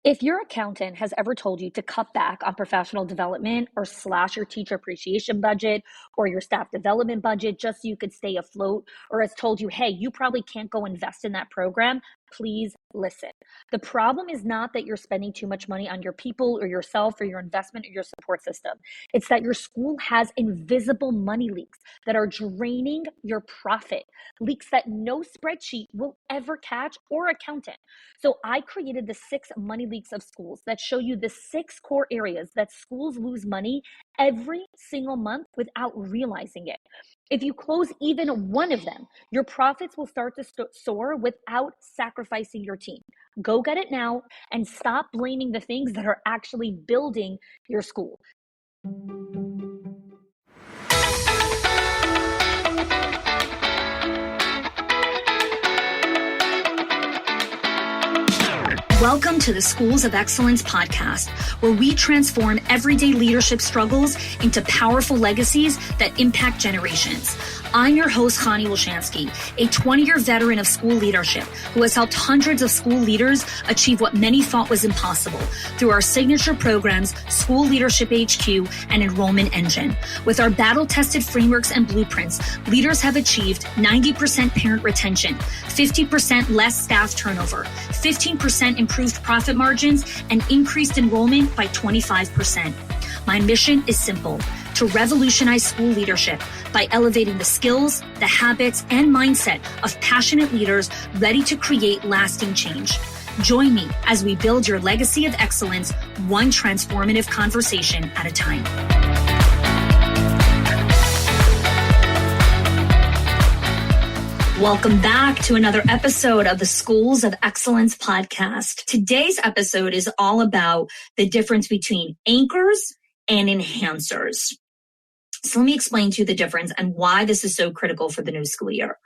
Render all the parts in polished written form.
If your accountant has ever told you to cut back on professional development or slash your teacher appreciation budget or your staff development budget just so you could stay afloat, or has told you, hey, you probably can't go invest in that program, please listen. The problem is not that you're spending too much money on your people or yourself or your investment or your support system. It's that your school has invisible money leaks that are draining your profit, leaks that no spreadsheet will ever catch or accountant. So I created the 6 money leaks of schools that show you the 6 core areas that schools lose money every single month without realizing it. If you close even one of them, your profits will start to soar without sacrificing your team. Go get it now and stop blaming the things that are actually building your school. Welcome to the Schools of Excellence podcast, where we transform everyday leadership struggles into powerful legacies that impact generations. I'm your host, Chanie Wilschanski, a 20-year veteran of school leadership who has helped hundreds of school leaders achieve what many thought was impossible through our signature programs, School Leadership HQ and Enrollment Engine. With our battle-tested frameworks and blueprints, leaders have achieved 90% parent retention, 50% less staff turnover, 15% improved profit margins, and increased enrollment by 25%. My mission is simple: to revolutionize school leadership by elevating the skills, the habits, and mindset of passionate leaders ready to create lasting change. Join me as we build your legacy of excellence, one transformative conversation at a time. Welcome back to another episode of the Schools of Excellence podcast. Today's episode is all about the difference between anchors and enhancers. So let me explain to you the difference and why this is so critical for the new school year.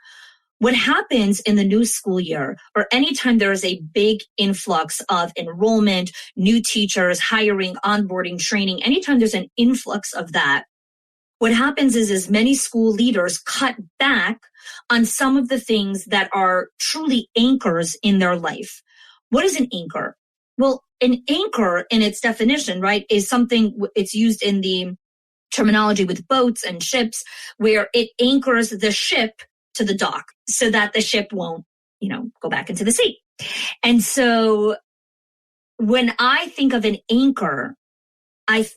What happens in the new school year, or anytime there is a big influx of enrollment, new teachers, hiring, onboarding, training, anytime there's an influx of that, what happens is many school leaders cut back on some of the things that are truly anchors in their life. What is an anchor? Well, an anchor in its definition, right, is something, it's used in the terminology with boats and ships, where it anchors the ship to the dock so that the ship won't, go back into the sea. And so when I think of an anchor,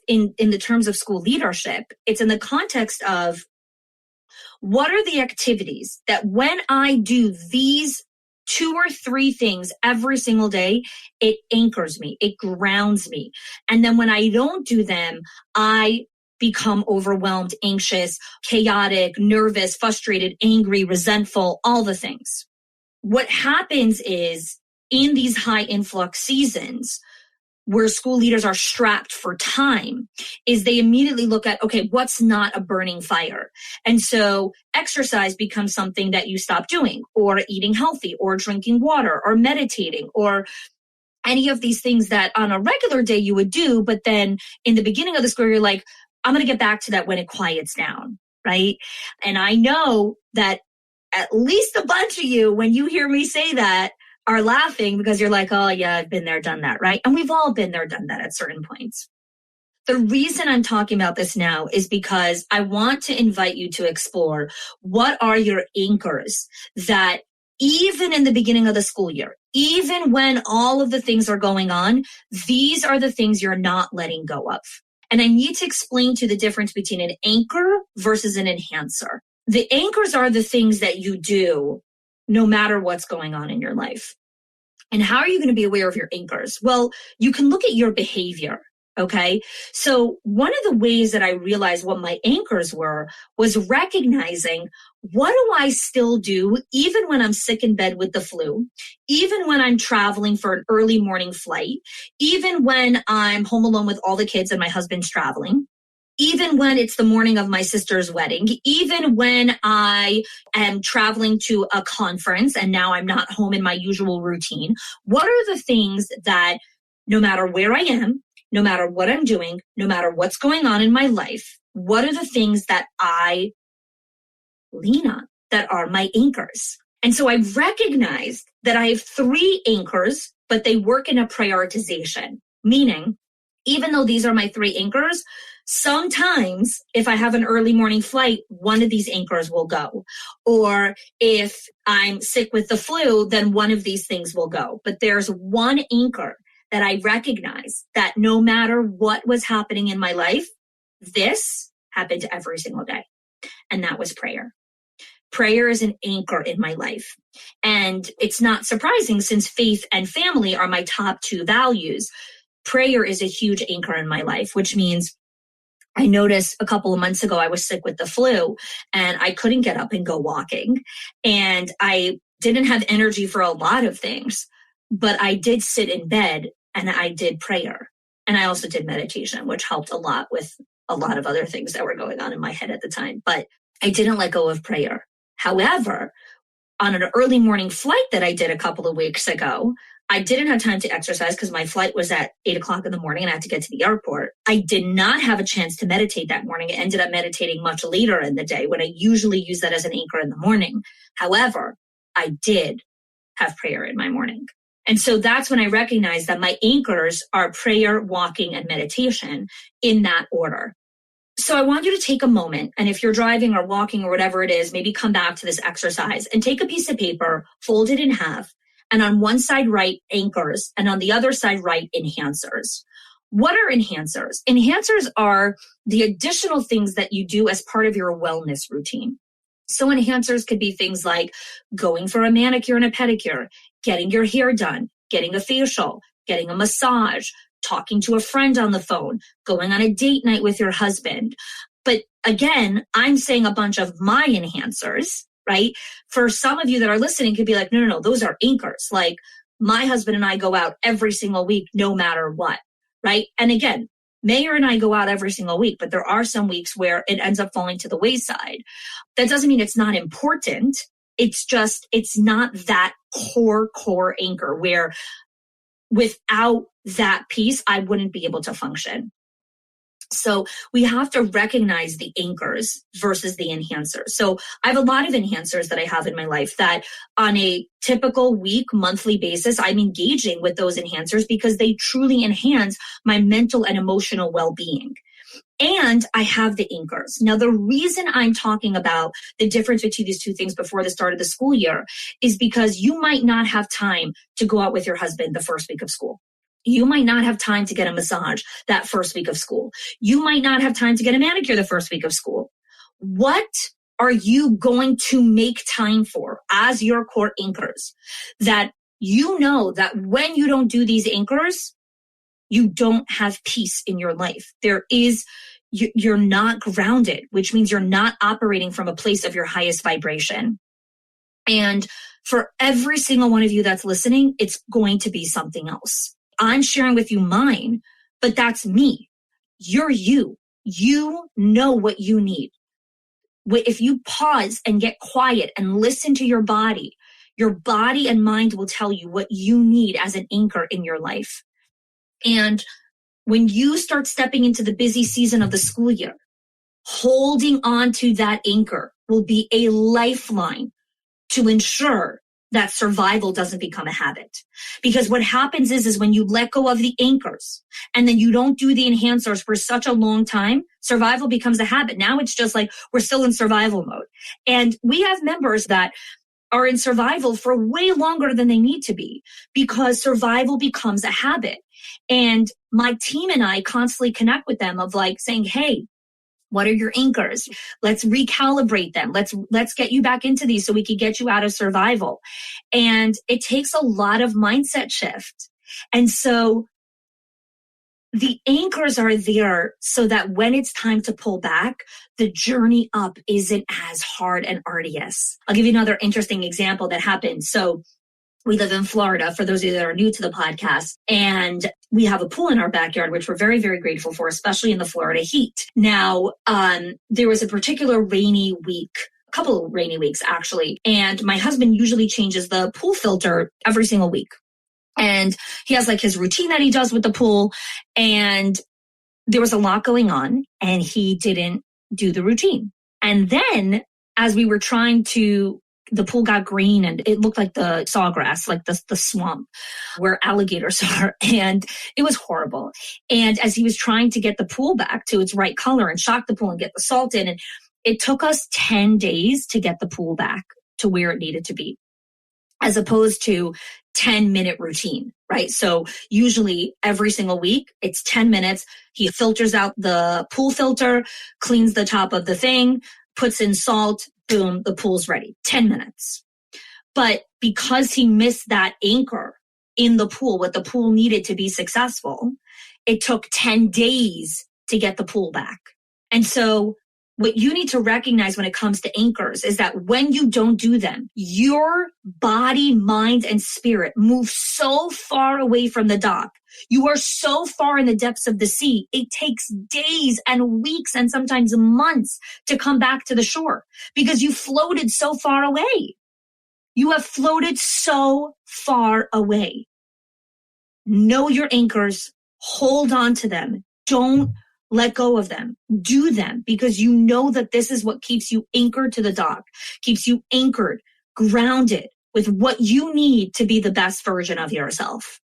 in the terms of school leadership, it's in the context of what are the activities that when I do these 2 or 3 things every single day, it anchors me, it grounds me. And then when I don't do them, I become overwhelmed, anxious, chaotic, nervous, frustrated, angry, resentful, all the things. What happens is in these high influx seasons, where school leaders are strapped for time, is they immediately look at, okay, what's not a burning fire? And so exercise becomes something that you stop doing, or eating healthy, or drinking water, or meditating, or any of these things that on a regular day you would do, but then in the beginning of the school year, you're like, I'm going to get back to that when it quiets down, right? And I know that at least a bunch of you, when you hear me say that, are laughing because you're like, oh yeah, I've been there, done that, right? And we've all been there, done that at certain points. The reason I'm talking about this now is because I want to invite you to explore what are your anchors that even in the beginning of the school year, even when all of the things are going on, these are the things you're not letting go of. And I need to explain to you the difference between an anchor versus an enhancer. The anchors are the things that you do no matter what's going on in your life. And how are you going to be aware of your anchors? Well, you can look at your behavior, okay? So one of the ways that I realized what my anchors were was recognizing, what do I still do even when I'm sick in bed with the flu, even when I'm traveling for an early morning flight, even when I'm home alone with all the kids and my husband's traveling, even when it's the morning of my sister's wedding, even when I am traveling to a conference and now I'm not home in my usual routine, what are the things that no matter where I am, no matter what I'm doing, no matter what's going on in my life, what are the things that I lean on that are my anchors? And so I recognized that I have 3 anchors, but they work in a prioritization, meaning even though these are my 3 anchors, sometimes if I have an early morning flight, one of these anchors will go. Or if I'm sick with the flu, then one of these things will go. But there's one anchor that I recognize that no matter what was happening in my life, this happened every single day. And that was prayer. Prayer is an anchor in my life. And it's not surprising since faith and family are my top 2 values. Prayer is a huge anchor in my life, which means I noticed a couple of months ago I was sick with the flu and I couldn't get up and go walking. And I didn't have energy for a lot of things, but I did sit in bed and I did prayer. And I also did meditation, which helped a lot with a lot of other things that were going on in my head at the time. But I didn't let go of prayer. However, on an early morning flight that I did a couple of weeks ago, I didn't have time to exercise because my flight was at 8 o'clock in the morning and I had to get to the airport. I did not have a chance to meditate that morning. I ended up meditating much later in the day when I usually use that as an anchor in the morning. However, I did have prayer in my morning. And so that's when I recognized that my anchors are prayer, walking, and meditation in that order. So I want you to take a moment, and if you're driving or walking or whatever it is, maybe come back to this exercise and take a piece of paper, fold it in half, and on one side write anchors, and on the other side write enhancers. What are enhancers? Enhancers are the additional things that you do as part of your wellness routine. So enhancers could be things like going for a manicure and a pedicure, getting your hair done, getting a facial, getting a massage, talking to a friend on the phone, going on a date night with your husband. But again, I'm saying a bunch of my enhancers, right? For some of you that are listening could be like, no, those are anchors. Like my husband and I go out every single week, no matter what, right? And again, Mayor and I go out every single week, but there are some weeks where it ends up falling to the wayside. That doesn't mean it's not important. It's just, it's not that core anchor where without that piece, I wouldn't be able to function. So we have to recognize the anchors versus the enhancers. So I have a lot of enhancers that I have in my life that on a typical week, monthly basis, I'm engaging with those enhancers because they truly enhance my mental and emotional well-being. And I have the anchors. Now, the reason I'm talking about the difference between these 2 things before the start of the school year is because you might not have time to go out with your husband the first week of school. You might not have time to get a massage that first week of school. You might not have time to get a manicure the first week of school. What are you going to make time for as your core anchors that you know that when you don't do these anchors, you don't have peace in your life? You're not grounded, which means you're not operating from a place of your highest vibration. And for every single one of you that's listening, it's going to be something else. I'm sharing with you mine, but that's me. You're you. You know what you need. If you pause and get quiet and listen to your body and mind will tell you what you need as an anchor in your life. And when you start stepping into the busy season of the school year, holding on to that anchor will be a lifeline to ensure that survival doesn't become a habit. Because what happens is when you let go of the anchors and then you don't do the enhancers for such a long time, survival becomes a habit. Now it's just like we're still in survival mode. And we have members that are in survival for way longer than they need to be because survival becomes a habit. And my team and I constantly connect with them of like saying, hey, what are your anchors? Let's recalibrate them. Let's get you back into these so we can get you out of survival. And it takes a lot of mindset shift. And so the anchors are there so that when it's time to pull back, the journey up isn't as hard and arduous. I'll give you another interesting example that happened. So we live in Florida, for those of you that are new to the podcast, and we have a pool in our backyard, which we're very, very grateful for, especially in the Florida heat. Now, there was a particular rainy week, a couple of rainy weeks actually, and my husband usually changes the pool filter every single week. And he has like his routine that he does with the pool, and there was a lot going on, and he didn't do the routine. And then as we were trying to the pool got green and it looked like the sawgrass, like the swamp where alligators are. And it was horrible. And as he was trying to get the pool back to its right color and shock the pool and get the salt in, and it took us 10 days to get the pool back to where it needed to be, as opposed to 10-minute routine, right? So usually every single week, it's 10 minutes. He filters out the pool filter, cleans the top of the thing, puts in salt, boom, the pool's ready. 10 minutes. But because he missed that anchor in the pool, what the pool needed to be successful, it took 10 days to get the pool back. And so what you need to recognize when it comes to anchors is that when you don't do them, your body, mind, and spirit move so far away from the dock. You are so far in the depths of the sea. It takes days and weeks and sometimes months to come back to the shore because you floated so far away. You have floated so far away. Know your anchors. Hold on to them. Don't let go of them. Do them because you know that this is what keeps you anchored to the dock, keeps you anchored, grounded with what you need to be the best version of yourself.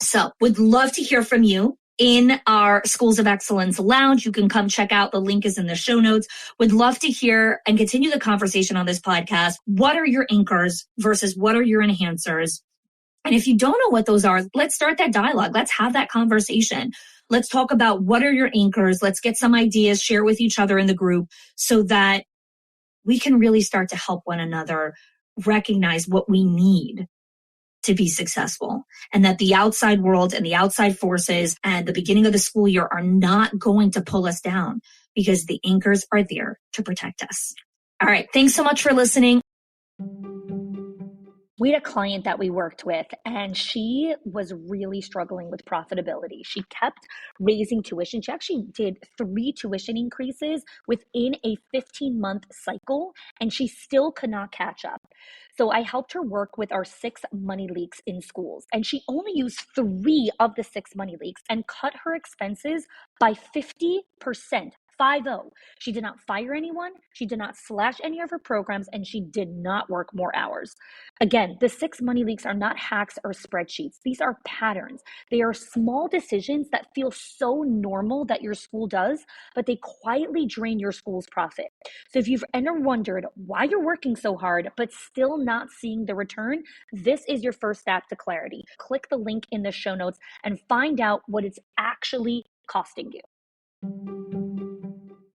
So would love to hear from you in our Schools of Excellence Lounge. You can come check out. The link is in the show notes. Would love to hear and continue the conversation on this podcast. What are your anchors versus what are your enhancers? And if you don't know what those are, let's start that dialogue. Let's have that conversation. Let's talk about what are your anchors. Let's get some ideas, share with each other in the group so that we can really start to help one another recognize what we need to be successful, and that the outside world and the outside forces and the beginning of the school year are not going to pull us down because the anchors are there to protect us. All right. Thanks so much for listening. We had a client that we worked with, and she was really struggling with profitability. She kept raising tuition. She actually did 3 tuition increases within a 15-month cycle, and she still could not catch up. So I helped her work with our 6 money leaks in schools, and she only used 3 of the 6 money leaks and cut her expenses by 50%. 50. She did not fire anyone. She did not slash any of her programs, and she did not work more hours. Again, the 6 money leaks are not hacks or spreadsheets. These are patterns. They are small decisions that feel so normal that your school does, but they quietly drain your school's profit. So if you've ever wondered why you're working so hard, but still not seeing the return, this is your first step to clarity. Click the link in the show notes and find out what it's actually costing you.